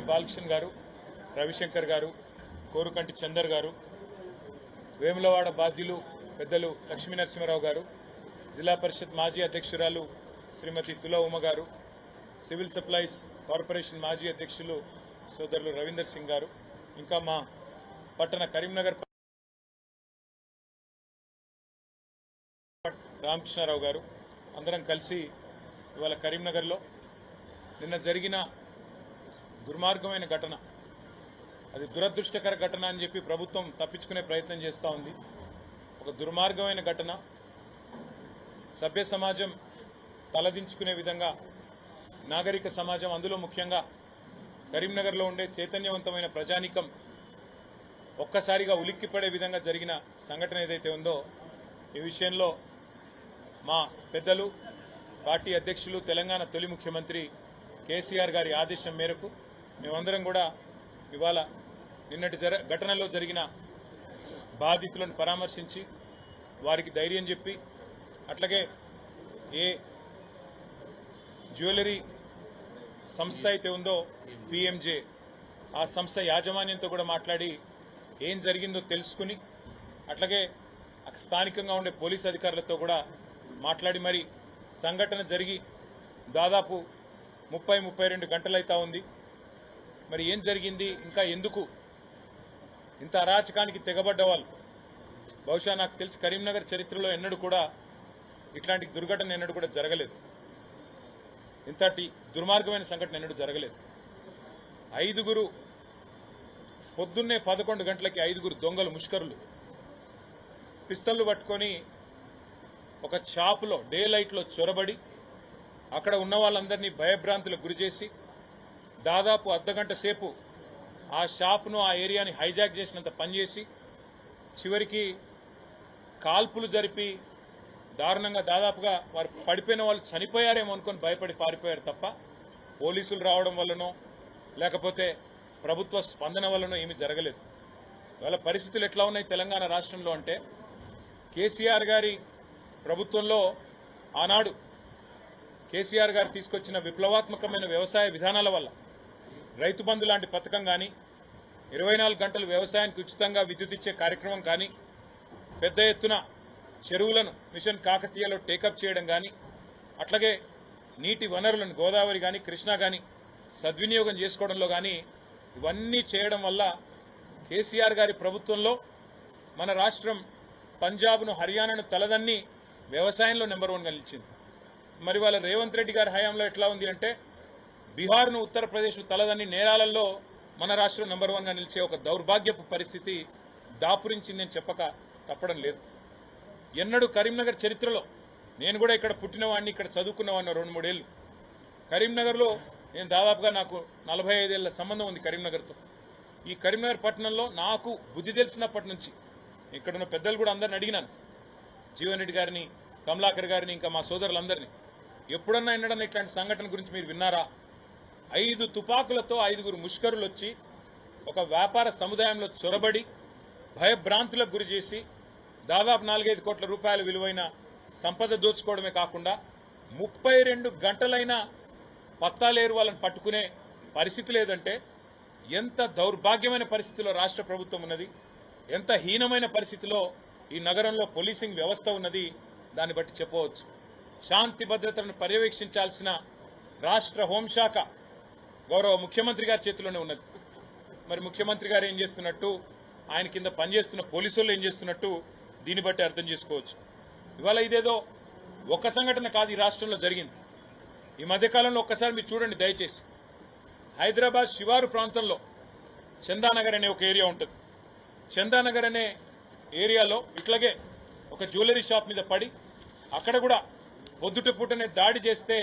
బాలకృష్ణ గారు, రవిశంకర్ గారు, కోరుకంటి చందర్ గారు, వేములవాడ బాధ్యులు పెద్దలు లక్ష్మీ నరసింహారావు గారు, జిల్లా పరిషత్ మాజీ అధ్యక్షురాలు శ్రీమతి తులా ఉమ గారు, సివిల్ సప్లైస్ కార్పొరేషన్ మాజీ అధ్యక్షులు సోదరులు రవీందర్ సింగ్ గారు, ఇంకా మా పట్టణ కరీంనగర్ రామకృష్ణారావు గారు అందరం కలిసి ఇవాళ కరీంనగర్లో నిన్న జరిగిన దుర్మార్గమైన ఘటన, అది దురదృష్టకర ఘటన అని చెప్పి ప్రభుత్వం తప్పించుకునే ప్రయత్నం చేస్తూ ఉంది. ఒక దుర్మార్గమైన ఘటన, సభ్య సమాజం తలదించుకునే విధంగా నాగరిక సమాజం, అందులో ముఖ్యంగా కరీంనగర్లో ఉండే చైతన్యవంతమైన ప్రజానీకం ఒక్కసారిగా ఉలిక్కిపడే విధంగా జరిగిన సంఘటన ఏదైతే ఉందో, ఈ విషయంలో మా పెద్దలు పార్టీ అధ్యక్షులు తెలంగాణ తొలి ముఖ్యమంత్రి కేసీఆర్ గారి ఆదేశం మేరకు మేమందరం కూడా ఇవాళ నిన్నటి ఘటనలో జరిగిన బాధితులను పరామర్శించి వారికి ధైర్యం చెప్పి, అట్లాగే ఏ జ్యువెలరీ సంస్థ అయితే ఉందో పిఎంజే, ఆ సంస్థ యాజమాన్యంతో కూడా మాట్లాడి ఏం జరిగిందో తెలుసుకుని, అట్లాగే స్థానికంగా ఉండే పోలీస్ అధికారులతో కూడా మాట్లాడి మరి సంఘటన జరిగి దాదాపు 30-32 గంటలైతా ఉంది. మరి ఏం జరిగింది, ఇంకా ఎందుకు ఇంత అరాచకానికి తెగబడ్డ వాళ్ళు, బహుశా నాకు తెలిసి కరీంనగర్ చరిత్రలో ఎన్నడూ కూడా ఇట్లాంటి దుర్ఘటన ఎన్నడూ కూడా జరగలేదు, ఇంతటి దుర్మార్గమైన సంఘటన ఎన్నడూ జరగలేదు. 5 పొద్దున్నే 11 గంటలకి 5 దొంగలు ముష్కరులు పిస్తళ్లు పట్టుకొని ఒక షాపులో డే లైట్లో చొరబడి అక్కడ ఉన్న వాళ్ళందరినీ భయభ్రాంతులకు గురిచేసి దాదాపు అర్ధగంట సేపు ఆ షాపును, ఆ ఏరియాని హైజాక్ చేసినంత పనిచేసి చివరికి కాల్పులు జరిపి దారుణంగా దాదాపుగా వారు పడిపోయిన వాళ్ళు చనిపోయారేమో అనుకుని భయపడి పారిపోయారు తప్ప పోలీసులు రావడం వల్లనో లేకపోతే ప్రభుత్వ స్పందన వల్లనో ఏమీ జరగలేదు. వాళ్ళ పరిస్థితులు ఎట్లా ఉన్నాయి తెలంగాణ రాష్ట్రంలో అంటే, కేసీఆర్ గారి ప్రభుత్వంలో ఆనాడు కేసీఆర్ గారు తీసుకొచ్చిన విప్లవాత్మకమైన వ్యవసాయ విధానాల వల్ల రైతు బంధు లాంటి పథకం కానీ, 24 గంటలు వ్యవసాయానికి ఉచితంగా విద్యుత్ ఇచ్చే కార్యక్రమం కానీ, పెద్ద ఎత్తున చెరువులను మిషన్ కాకతీయలో టేకప్ చేయడం కానీ, అట్లాగే నీటి వనరులను గోదావరి కానీ కృష్ణా కానీ సద్వినియోగం చేసుకోవడంలో కానీ, ఇవన్నీ చేయడం వల్ల కేసీఆర్ గారి ప్రభుత్వంలో మన రాష్ట్రం పంజాబ్ను, హర్యానాను తలదన్ని వ్యవసాయంలో నెంబర్ 1గా నిలిచింది. మరి వాళ్ళ రేవంత్ రెడ్డి గారి హయాంలో ఎట్లా ఉంది అంటే, బీహార్ను, ఉత్తరప్రదేశ్ను తలదన్ని నేరాలలో మన రాష్ట్రం నెంబర్ 1గా నిలిచే ఒక దౌర్భాగ్యపు పరిస్థితి దాపురించిందని చెప్పక తప్పడం లేదు. ఎన్నడూ కరీంనగర్ చరిత్రలో, నేను కూడా ఇక్కడ పుట్టినవాడిని, ఇక్కడ చదువుకున్నవాడిని 2-3 ఏళ్ళు. కరీంనగర్లో నేను దాదాపుగా నాకు 45 ఏళ్ల సంబంధం ఉంది కరీంనగర్తో. ఈ కరీంనగర్ పట్టణంలో నాకు బుద్ధి తెలిసినప్పటి నుంచి ఇక్కడున్న పెద్దలు కూడా అందరిని అడిగినాను, జీవన్ రెడ్డి గారిని, కమలాకర్ గారిని, ఇంకా మా సోదరులందరినీ, ఎప్పుడన్నా ఎన్నడన్నా ఇట్లాంటి సంఘటన గురించి మీరు విన్నారా? 5 తుపాకులతో 5 ముష్కరులు వచ్చి ఒక వ్యాపార సముదాయంలో చొరబడి భయభ్రాంతులకు గురి చేసి దాదాపు 4-5 కోట్ల రూపాయల విలువైన సంపద దోచుకోవడమే కాకుండా 32 గంటలైనా పత్తాలేరు వాళ్ళని పట్టుకునే పరిస్థితి లేదంటే ఎంత దౌర్భాగ్యమైన పరిస్థితిలో రాష్ట్ర ప్రభుత్వం ఉన్నది, ఎంత హీనమైన పరిస్థితిలో ఈ నగరంలో పోలీసింగ్ వ్యవస్థ ఉన్నది, దాన్ని బట్టి చెప్పవచ్చు. శాంతి భద్రతలను పర్యవేక్షించాల్సిన రాష్ట్ర హోంశాఖ గౌరవ ముఖ్యమంత్రి గారి చేతిలోనే ఉన్నది. మరి ముఖ్యమంత్రి గారు ఏం చేస్తున్నట్టు, ఆయన కింద పనిచేస్తున్న పోలీసులు ఏం చేస్తున్నట్టు దీన్ని బట్టి అర్థం చేసుకోవచ్చు. ఇవాళ ఇదేదో ఒక సంఘటన కాదు, ఈ రాష్ట్రంలో జరిగింది. ఈ మధ్యకాలంలో ఒక్కసారి మీరు చూడండి దయచేసి, హైదరాబాద్ శివారు ప్రాంతంలో చందానగర్ అనే ఒక ఏరియా ఉంటుంది. చందానగర్ అనే ఏరియాలో ఇట్లాగే ఒక జ్యువెలరీ షాప్ మీద పడి అక్కడ కూడా పొద్దుట పూటనే దాడి చేస్తే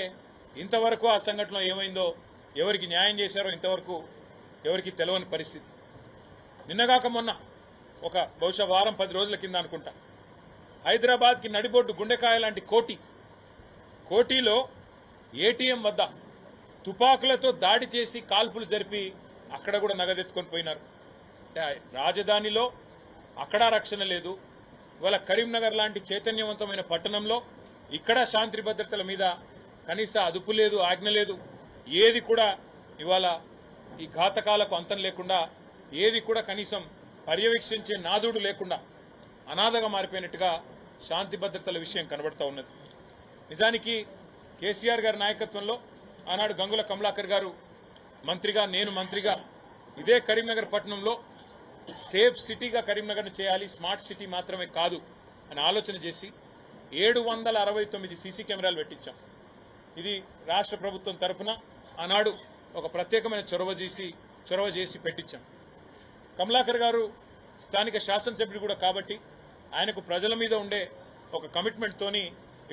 ఇంతవరకు ఆ సంఘటనలో ఏమైందో, ఎవరికి న్యాయం చేశారో ఇంతవరకు ఎవరికి తెలియని పరిస్థితి. నిన్నగాక మొన్న ఒక బహుశా వారం 10 రోజుల కింద అనుకుంటా, హైదరాబాద్కి నడిబొడ్డు గుండెకాయ లాంటి కోటిలో ఏటీఎం వద్ద తుపాకులతో దాడి చేసి కాల్పులు జరిపి అక్కడ కూడా నగదెత్తుకొని పోయినారు. రాజధానిలో అక్కడ రక్షణ లేదు. ఇవాళ కరీంనగర్ లాంటి చైతన్యవంతమైన పట్టణంలో ఇక్కడ శాంతి భద్రతల మీద కనీస అదుపు లేదు, ఆజ్ఞ లేదు, ఏది కూడా ఇవాళ ఈ ఘాతకాలకు అంతం లేకుండా ఏది కూడా కనీసం పర్యవేక్షించే నాదుడు లేకుండా అనాథగా మారిపోయినట్టుగా శాంతి భద్రతల విషయం కనబడతా ఉన్నది. నిజానికి కేసీఆర్ గారి నాయకత్వంలో ఆనాడు గంగుల కమలాకర్ గారు మంత్రిగా, నేను మంత్రిగా ఇదే కరీంనగర్ పట్టణంలో సేఫ్ సిటీగా కరీంనగర్ను చేయాలి, స్మార్ట్ సిటీ మాత్రమే కాదు అని ఆలోచన చేసి 769 సీసీ కెమెరాలు పెట్టించాం. ఇది రాష్ట్ర ప్రభుత్వం తరఫున ఆనాడు ఒక ప్రత్యేకమైన చొరవ చేసి పెట్టించాం. కమలాకర్ గారు స్థానిక శాసనసభ్యుడు కూడా కాబట్టి ఆయనకు ప్రజల మీద ఉండే ఒక కమిట్మెంట్తోని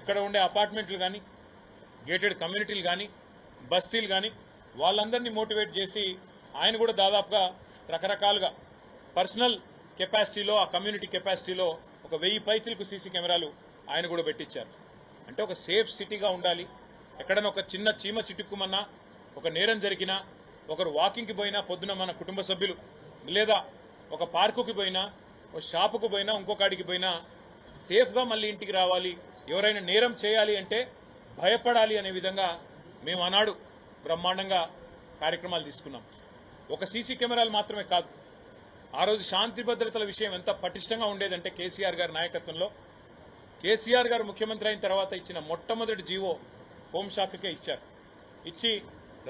ఇక్కడ ఉండే అపార్ట్మెంట్లు కానీ, గేటెడ్ కమ్యూనిటీలు కానీ, బస్తీలు కానీ వాళ్ళందరినీ మోటివేట్ చేసి ఆయన కూడా దాదాపుగా రకరకాలుగా పర్సనల్ కెపాసిటీలో, ఆ కమ్యూనిటీ కెపాసిటీలో ఒక 1000 పైచలకు సీసీ కెమెరాలు ఆయన కూడా పెట్టించారు. అంటే ఒక సేఫ్ సిటీగా ఉండాలి. ఎక్కడైనా ఒక చిన్న చీమ చిటుక్కుమన్నా, ఒక నేరం జరిగినా, ఒకరు వాకింగ్కి పోయినా, పొద్దున మన కుటుంబ సభ్యులు లేదా ఒక పార్కుకి పోయినా, ఒక షాపుకు పోయినా, ఇంకొకడికి పోయినా సేఫ్గా మళ్ళీ ఇంటికి రావాలి. ఎవరైనా నేరం చేయాలి అంటే భయపడాలి అనే విధంగా మేము ఆనాడు బ్రహ్మాండంగా కార్యక్రమాలు తీసుకున్నాం. ఒక సీసీ కెమెరాలు మాత్రమే కాదు, ఆ రోజు శాంతి భద్రతల విషయం ఎంత పటిష్టంగా ఉండేదంటే కేసీఆర్ గారి నాయకత్వంలో, కేసీఆర్ గారు ముఖ్యమంత్రి అయిన తర్వాత ఇచ్చిన మొట్టమొదటి జీవో హోంశాఖకే ఇచ్చారు. ఇచ్చి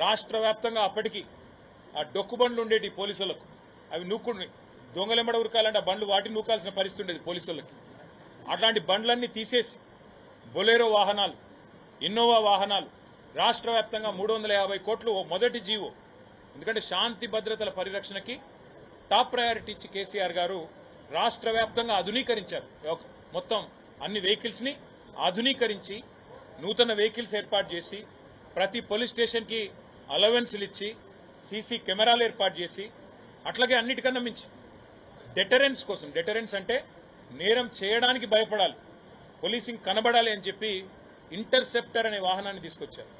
రాష్ట్ర వ్యాప్తంగా అప్పటికి ఆ డొక్కు బండ్లు ఉండేటి పోలీసులకు, అవి నూక్కుని దొంగలెంబడ ఉరకాలంటే ఆ బండ్లు వాటిని నూకాల్సిన పరిస్థితి ఉండేది పోలీసులకి. అట్లాంటి బండ్లన్నీ తీసేసి బొలేరో వాహనాలు, ఇన్నోవా వాహనాలు, రాష్ట్ర వ్యాప్తంగా 350 కోట్లు మొదటి జీవో. ఎందుకంటే శాంతి భద్రతల పరిరక్షణకి టాప్ ప్రయారిటీ ఇచ్చి కేసీఆర్ గారు రాష్ట్ర వ్యాప్తంగా ఆధునీకరించారు. మొత్తం అన్ని వెహికల్స్ ని ఆధునీకరించి నూతన వెహికల్స్ ఏర్పాటు చేసి ప్రతి పోలీస్ స్టేషన్ కి అలవెన్స్లు ఇచ్చి సీసీ కెమెరాలు ఏర్పాటు చేసి, అట్లాగే అన్నిటికన్నా మించి డెటరెన్స్ కోసం, డెటరెన్స్ అంటే నేరం చేయడానికి భయపడాలి, పోలీసింగ్ కనబడాలి అని చెప్పి ఇంటర్సెప్టర్ అనే వాహనాన్ని తీసుకొచ్చారు.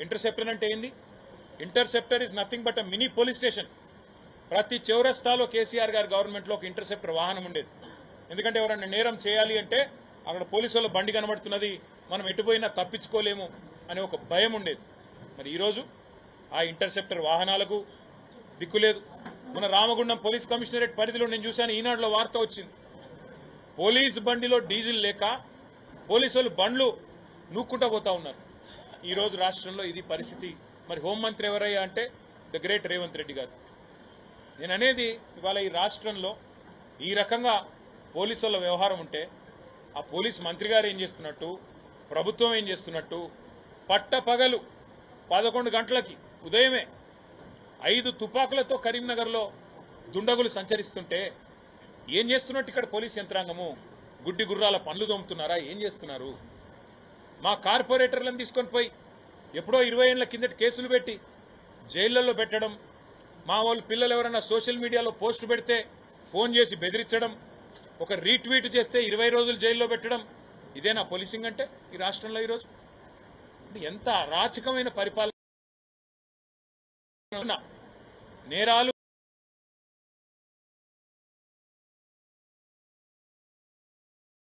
ఇంటర్సెప్టర్ అంటే ఏంది? Interceptor is nothing but a mini police station. ప్రతి చౌరస్తాలో కేసీఆర్ గారి గవర్నమెంట్లో ఒక ఇంటర్సెప్టర్ వాహనం ఉండేది. ఎందుకంటే ఎవరైనా నేరం చేయాలి అంటే అక్కడ పోలీసుల బండి కనబడుతున్నది, మనం ఎటుపోయినా తప్పించుకోలేము అనే ఒక భయం ఉండేది. మరి ఈరోజు ఆ ఇంటర్సెప్టర్ వాహనాలకు దిక్కులేదు. మన రామగుండం పోలీస్ కమిషనరేట్ పరిధిలో నేను చూశాను, ఈనాడులో వార్త వచ్చింది, పోలీసు బండిలో డీజిల్ లేక పోలీసులు బండ్లు నూక్కుంటూ పోతా ఉన్నారు. ఈరోజు రాష్ట్రంలో ఇది పరిస్థితి. మరి హోంమంత్రి ఎవరయ్యా అంటే ద గ్రేట్ రేవంత్ రెడ్డి గారు. నేను అనేది ఇవాళ ఈ రాష్ట్రంలో ఈ రకంగా పోలీసుల వ్యవహారం ఉంటే ఆ పోలీస్ మంత్రి గారు ఏం చేస్తున్నట్టు, ప్రభుత్వం ఏం చేస్తున్నట్టు, పట్టపగలు 11 గంటలకి ఉదయమే 5 తుపాకులతో కరీంనగర్లో దుండగులు సంచరిస్తుంటే ఏం చేస్తున్నట్టు ఇక్కడ పోలీస్ యంత్రాంగము? గుడ్డి గుర్రాల పనులు దొమ్ముతున్నారా? ఏం చేస్తున్నారు? మా కార్పొరేటర్లను తీసుకొని పోయి ఎప్పుడో 20 ఏళ్ల కిందటి కేసులు పెట్టి జైళ్లలో పెట్టడం, మా వాళ్ళు పిల్లలు ఎవరైనా సోషల్ మీడియాలో పోస్ట్ పెడితే ఫోన్ చేసి బెదిరించడం, ఒక రీట్వీట్ చేస్తే 20 రోజులు జైల్లో పెట్టడం, ఇదేనా పోలీసింగ్ అంటే ఈ రాష్ట్రంలో? ఈరోజు ఎంత అరాచకమైన పరిపాలన! నేరాలు